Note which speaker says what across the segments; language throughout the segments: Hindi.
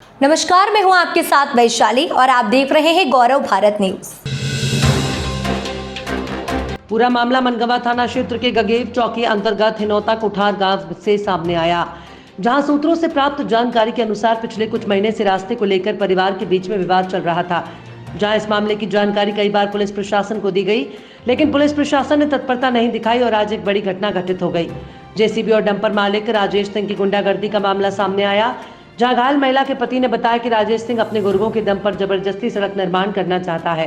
Speaker 1: नमस्कार, मैं हूं आपके साथ वैशाली और आप देख रहे हैं गौरव भारत न्यूज।
Speaker 2: पूरा मामला मनगवा थाना क्षेत्र के गगेव चौकी अंतर्गत हिनौता कुठार गांव से सामने आया, जहां सूत्रों से प्राप्त जानकारी के अनुसार पिछले कुछ महीने से रास्ते को लेकर परिवार के बीच में विवाद चल रहा था। जहां इस मामले की जानकारी कई बार पुलिस प्रशासन को दी गई, लेकिन पुलिस प्रशासन ने तत्परता नहीं दिखाई और आज एक बड़ी घटना घटित हो गई। जेसीबी और डंपर मालिक राजेश सिंह की गुंडागर्दी का मामला सामने आया, जहां घायल महिला के पति ने बताया कि राजेश सिंह अपने गुर्गों के दम पर जबरदस्ती सड़क निर्माण करना चाहता है।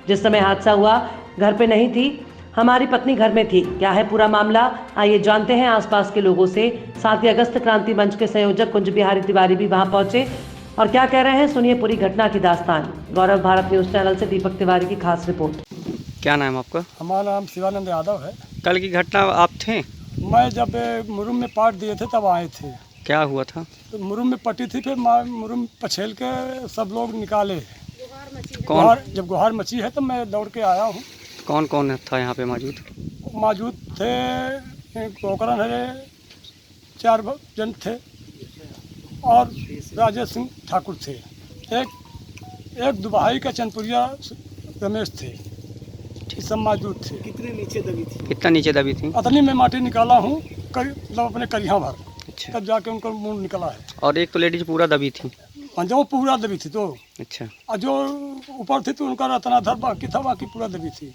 Speaker 2: जिस समय हादसा हुआ घर पे नहीं थी, हमारी पत्नी घर में थी। क्या है पूरा मामला, आइए जानते हैं आसपास के लोगों से। साथ ही अगस्त क्रांति मंच के संयोजक कुंज बिहारी तिवारी भी वहां पहुंचे और क्या कह रहे हैं, सुनिए पूरी घटना की दास्तान। गौरव भारत न्यूज चैनल से दीपक तिवारी की खास रिपोर्ट।
Speaker 3: क्या नाम आपका?
Speaker 4: हमारा नाम शिवानंद यादव है।
Speaker 3: कल की घटना आप थे?
Speaker 4: मैं जब मुरुम में पाट दिए थे तब आए थे।
Speaker 3: क्या हुआ था?
Speaker 4: तो मुरुम में पटी थी, फिर मुरुम पछेल के सब लोग निकाले।
Speaker 3: कौन?
Speaker 4: जब गुहार मची है तब मैं दौड़ के आया हूँ।
Speaker 3: कौन कौन था यहाँ पे मौजूद?
Speaker 4: मौजूद थे गोकरण है, 4 जन थे और राजेश सिंह ठाकुर थे। एक दुबई का चंदपुरिया रमेश थे, सब मौजूद थे।
Speaker 3: कितना नीचे दबी थी?
Speaker 4: अतनी में माटी निकाला हूँ, मतलब अपने करिया भर,
Speaker 3: अच्छा।
Speaker 4: तब जाके उनका मुंह निकला है।
Speaker 3: और एक तो लेडीज पूरा दबी थी?
Speaker 4: जो पूरा दबी थी तो,
Speaker 3: अच्छा।
Speaker 4: और जो ऊपर थी तो उनका रत्नाधर बाकी था, बाकी पूरा दबी थी।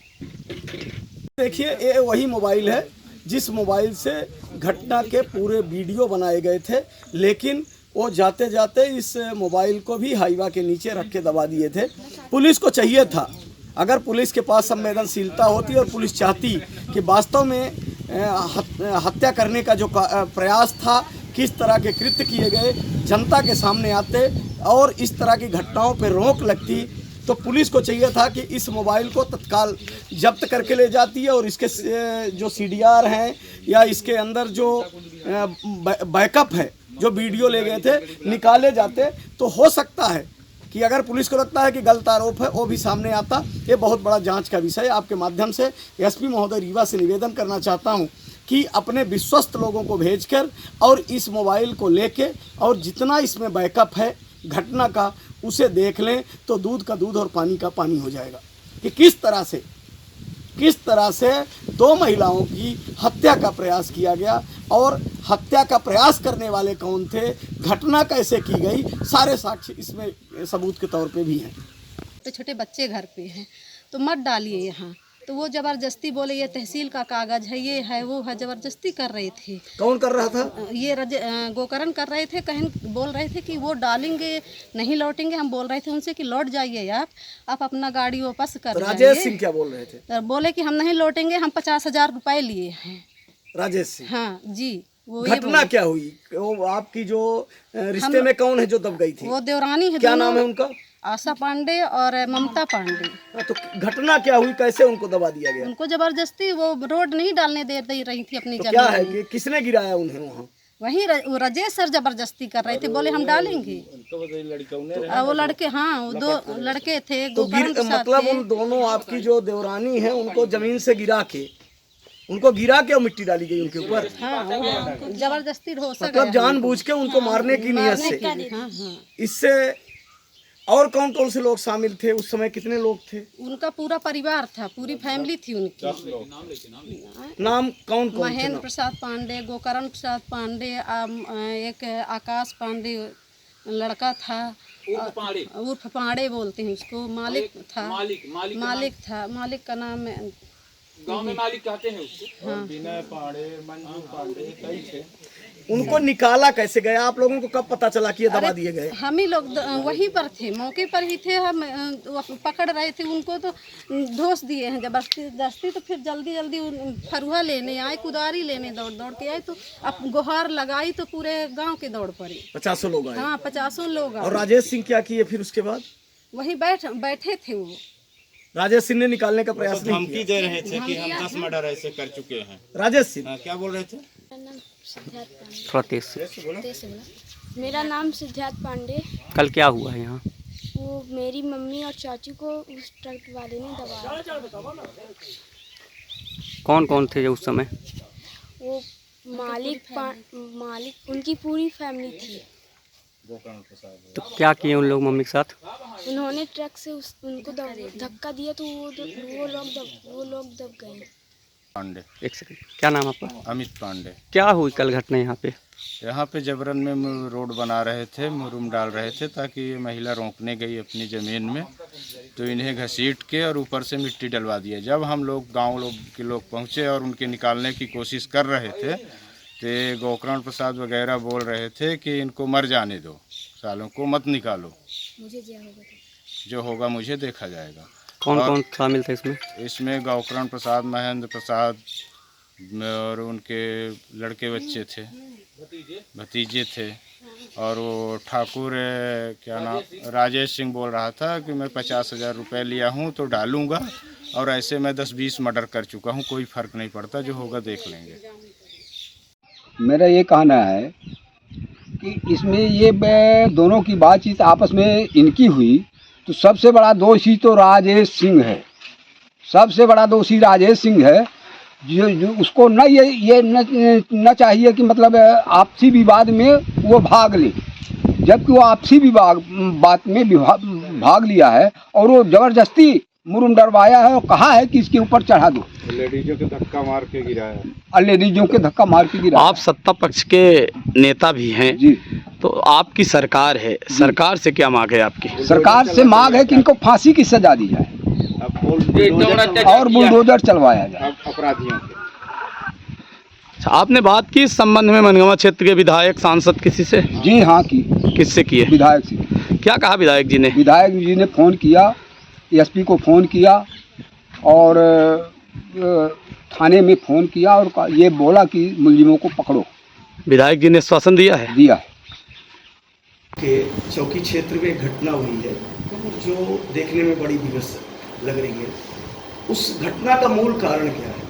Speaker 5: देखिए, ये वही मोबाइल है जिस मोबाइल से घटना के पूरे वीडियो बनाए गए थे, लेकिन वो जाते जाते इस मोबाइल को भी हाईवा के नीचे रख के दबा दिए थे। पुलिस को चाहिए था, अगर पुलिस के पास संवेदनशीलता होती और पुलिस चाहती कि वास्तव में हत्या करने का जो प्रयास था, किस तरह के कृत्य किए गए, जनता के सामने आते और इस तरह की घटनाओं पर रोक लगती, तो पुलिस को चाहिए था कि इस मोबाइल को तत्काल जब्त करके ले जाती है और इसके जो CDR हैं या इसके अंदर जो बैकअप है, जो वीडियो ले गए थे, निकाले जाते। तो हो सकता है कि अगर पुलिस को लगता है कि गलत आरोप है, वो भी सामने आता। ये बहुत बड़ा जांच का विषय है। आपके माध्यम से SP महोदय रीवा से निवेदन करना चाहता हूं कि अपने विश्वस्त लोगों को भेजकर और इस मोबाइल को लेके और जितना इसमें बैकअप है घटना का, उसे देख लें तो दूध का दूध और पानी का पानी हो जाएगा कि किस तरह से 2 महिलाओं की हत्या का प्रयास किया गया और हत्या का प्रयास करने वाले कौन थे, घटना कैसे की गई, सारे साक्ष्य इसमें सबूत के तौर पे भी हैं।
Speaker 6: तो छोटे बच्चे घर पे हैं तो मत डालिए यहाँ, तो वो ज़बरदस्ती बोले ये तहसील का कागज़ है, ये है, वो है, ज़बरदस्ती कर रहे थे।
Speaker 5: कौन कर रहा था?
Speaker 6: ये गोकरण कर रहे थे। कहीं बोल रहे थे कि वो डालेंगे, नहीं लौटेंगे। हम बोल रहे थे उनसे कि लौट जाइए आप अपना गाड़ी वापस कर जाइए।
Speaker 5: राजेश सिंह क्या बोल रहे थे?
Speaker 6: तो बोले कि हम नहीं लौटेंगे, हम 50,000 रुपये लिए हैं।
Speaker 5: राजेश सिंह?
Speaker 6: हाँ जी। वो
Speaker 5: घटना क्या हुई? वो आपकी जो रिश्ते में कौन है जो दब गई थी?
Speaker 6: वो देवरानी है।
Speaker 5: क्या नाम है उनका?
Speaker 6: आशा पांडे और ममता पांडे।
Speaker 5: तो घटना क्या हुई, कैसे उनको दबा दिया गया?
Speaker 6: उनको जबरदस्ती वो रोड नहीं डालने दे रही थी अपनी
Speaker 5: तो
Speaker 6: जमीन।
Speaker 5: क्या है कि किसने गिराया उन्हें वहाँ?
Speaker 6: वही राजेश सर जबरदस्ती कर रहे थे, बोले हम डालेंगे। वो लड़के, हाँ, वो 2 लड़के थे।
Speaker 5: तो मतलब उन दोनों आपकी जो देवरानी है उनको जमीन से गिरा के और मिट्टी डाली गई उनके ऊपर?
Speaker 6: हाँ, जबरदस्ती हो सके,
Speaker 5: मतलब जानबूझ के उनको मारने की नियत से।
Speaker 6: हाँ, हाँ।
Speaker 5: इससे और कौन कौन से लोग शामिल थे उस समय? कितने लोग थे?
Speaker 6: उनका पूरा परिवार था, पूरी फैमिली थी उनकी।
Speaker 5: नाम कौन कौन?
Speaker 6: महेंद्र प्रसाद पांडे, गोकरण प्रसाद पांडे, एक आकाश पांडे लड़का था, उर्फ पांडे बोलते हैं उसको। मालिक था, मालिक का नाम
Speaker 7: गांव में मालिक कहते हैं उसको।
Speaker 6: हाँ।
Speaker 7: विनय पांडे, मंजू पांडे, कई थे।
Speaker 5: उनको निकाला कैसे गया? आप लोगों को कब पता चला कि ये दबा दिए गए?
Speaker 6: हम ही लोग वहीं पर थे, मौके पर ही थे। हम पकड़ रहे थे उनको, तो धोस दिए हैं जबरदस्ती। तो फिर जल्दी फरुहा लेने आए, कुदारी लेने दौड़ के आए, तो अब गुहार लगाई तो पूरे गांव के दौड़ पड़े।
Speaker 5: 50 लोग आए?
Speaker 6: हाँ, 50 लोग।
Speaker 5: और राजेश सिंह क्या किए फिर उसके बाद?
Speaker 6: वहीं बैठे थे वो।
Speaker 5: राजेश सिंह ने निकालने का प्रयास नहीं
Speaker 7: धमकी दे रहे थे कि हम 10 मर्डर ऐसे कर चुके हैं।
Speaker 5: राजेश सिंह
Speaker 7: क्या बोल रहे थे?
Speaker 3: थोड़ा तेज से।
Speaker 8: मेरा नाम सिद्धार्थ पांडे।
Speaker 3: कल क्या हुआ है यहाँ?
Speaker 8: वो मेरी मम्मी और चाची को उस ट्रक वाले ने दबाया।
Speaker 3: कौन कौन थे जो उस समय?
Speaker 8: वो मालिक उनकी पूरी फैमिली थी।
Speaker 7: गोकर्ण प्रसाद।
Speaker 3: तो क्या किए उन लोग मम्मी के साथ?
Speaker 8: उन्होंने ट्रक से उनको धक्का दिया तो वो लोग दब गए।
Speaker 7: पांडे।
Speaker 3: एक सेकंड, क्या नाम आपका?
Speaker 7: अमित पांडे।
Speaker 3: क्या हुई कल घटना यहाँ पे?
Speaker 7: यहाँ पे जबरन में रोड बना रहे थे, मुरुम डाल रहे थे ताकि ये महिला रोकने गई अपनी ज़मीन में, तो इन्हें घसीट के और ऊपर से मिट्टी डलवा दिया। जब हम लोग गाँव के लोग पहुँचे और उनके निकालने की कोशिश कर रहे थे तो गोकर्ण प्रसाद वगैरह बोल रहे थे कि इनको मर जाने दो, सालों को मत निकालो, जो होगा मुझे देखा जाएगा।
Speaker 3: कौन कौन शामिल थे इसमें?
Speaker 7: इसमें गोकर्ण प्रसाद, महेंद्र प्रसाद और उनके लड़के बच्चे थे, भतीजे थे। और वो ठाकुर क्या नाम, राजेश सिंह बोल रहा था कि मैं 50,000 रुपये लिया हूँ तो डालूँगा, और ऐसे मैं 10-20 मर्डर कर चुका हूँ, कोई फ़र्क नहीं पड़ता, जो होगा देख लेंगे।
Speaker 9: मेरा ये कहना है कि इसमें ये दोनों की बातचीत आपस में इनकी हुई, तो सबसे बड़ा दोषी तो राजेश सिंह है। सबसे बड़ा दोषी राजेश सिंह है, जो उसको न ये न चाहिए कि मतलब आपसी विवाद में वो भाग ले, जबकि वो आपसी बात में भाग लिया है और वो ज़बरदस्ती मुरुम डरवाया है और कहा है कि इसके ऊपर चढ़ा दो।
Speaker 7: लेडीजों के धक्का मार के गिराया।
Speaker 9: और लेडीजों के धक्का मार के गिराया।
Speaker 10: आप सत्ता पक्ष के नेता भी हैं
Speaker 9: जी,
Speaker 10: तो आपकी सरकार है, सरकार से क्या मांग है आपकी?
Speaker 9: सरकार से मांग है कि इनको फांसी की सजा दी जाए और बुलडोजर चलवाया जाए
Speaker 7: अपराधियों के।
Speaker 10: अच्छा, आपने बात की इस संबंध में मनगवा क्षेत्र के विधायक सांसद किसी से?
Speaker 9: जी हाँ, की।
Speaker 10: किससे की है?
Speaker 9: विधायक से।
Speaker 10: क्या कहा विधायक जी ने?
Speaker 9: विधायक जी ने फ़ोन किया, एसपी को फ़ोन किया और थाने में फ़ोन किया और ये बोला कि मुलजिमों को पकड़ो।
Speaker 10: विधायक जी ने आश्वासन दिया है?
Speaker 9: दिया है।
Speaker 5: के चौकी क्षेत्र में घटना हुई है जो देखने में बड़ी विवश लग रही है। उस घटना का मूल कारण क्या है?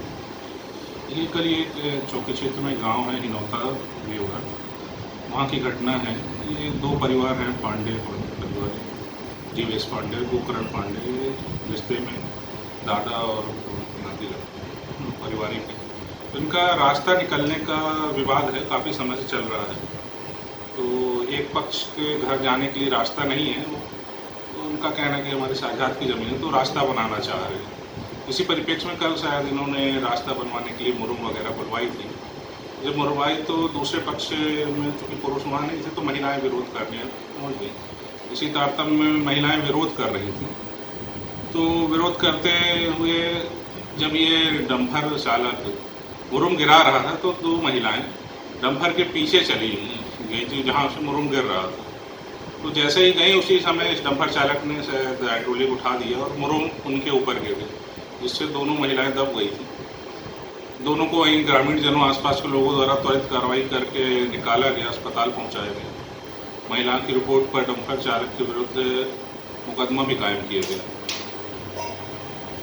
Speaker 11: ये कल एक चौकी क्षेत्र में गांव है हिनौता देवघर, वहाँ की घटना है। ये दो परिवार हैं, पांडे और परिवार जीवेश पांडे, गोकर्ण पांडे, रिश्ते में दादा और नाती पारिवारिक है। इनका रास्ता निकलने का विवाद है, काफ़ी समय से चल रहा है। तो एक पक्ष के घर जाने के लिए रास्ता नहीं है, तो उनका कहना है कि हमारी साझात की ज़मीन है तो रास्ता बनाना चाह रहे हैं। इसी परिप्रेक्ष्य में कल शायद इन्होंने रास्ता बनवाने के लिए मुरुम वगैरह बुलवाई थी। जब मुरवाई तो दूसरे पक्ष में चूँकि पुरुष वहाँ नहीं थे तो महिलाएं विरोध करने पहुँच गई। इसी तारतम्य में महिलाएं विरोध कर रही थी, तो विरोध करते हुए जब ये डंपर चालक मुरुम गिरा रहा था तो दो महिलाएं डंपर के पीछे चली गई थी जहाँ से मुरुम गिर रहा था। तो जैसे ही गई उसी समय इस डंपर चालक ने शायद हाइड्रोलिक उठा दिया और मुरुम उनके ऊपर गिर गई, जिससे दोनों महिलाएं दब गई थी। दोनों को वहीं ग्रामीण जनों आसपास के लोगों द्वारा त्वरित कार्रवाई करके निकाला गया, अस्पताल पहुंचाया गया। महिला की रिपोर्ट पर डंपर चालक के विरुद्ध मुकदमा भी कायम किया गया।